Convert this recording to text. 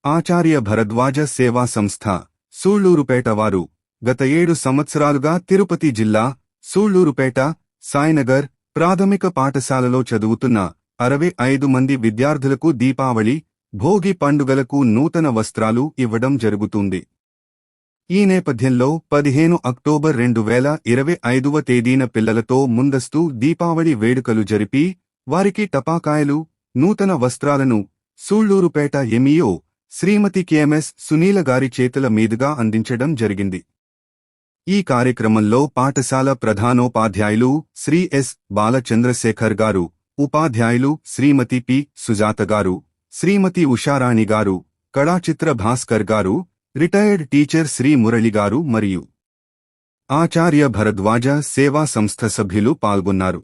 ఆచార్య భరద్వాజ సేవా సంస్థ సూళ్లూరుపేట వారు గత 7 సంవత్సరాలుగా తిరుపతి జిల్లా సూళ్లూరుపేట సాయినగర్ ప్రాథమిక పాఠశాలలో చదువుతున్న 65 మంది విద్యార్థులకు దీపావళి భోగి పండుగలకు నూతన వస్త్రాలు ఇవ్వడం జరుగుతుంది. ఈ నేపథ్యంలో 15 అక్టోబర్ 2025వ తేదీన పిల్లలతో ముందస్తు దీపావళి వేడుకలు జరిపి వారికి టపాకాయలు, నూతన వస్త్రాలను సూళ్లూరుపేట ఎంఈఓ శ్రీమతి కెఎంఎస్ సునీల గారి చేతుల మీదుగా అందించడం జరిగింది. ఈ కార్యక్రమంలో పాఠశాల ప్రధానోపాధ్యాయులు శ్రీ ఎస్. బాలచంద్రశేఖర్ గారు, ఉపాధ్యాయులు శ్రీమతి పి. సుజాత గారు, శ్రీమతి ఉషారాణి గారు, కళాచిత్ర భాస్కర్ గారు, రిటైర్డ్ టీచర్ శ్రీ మురళి గారు మరియు ఆచార్య భరద్వాజ సేవా సంస్థ సభ్యులు పాల్గొన్నారు.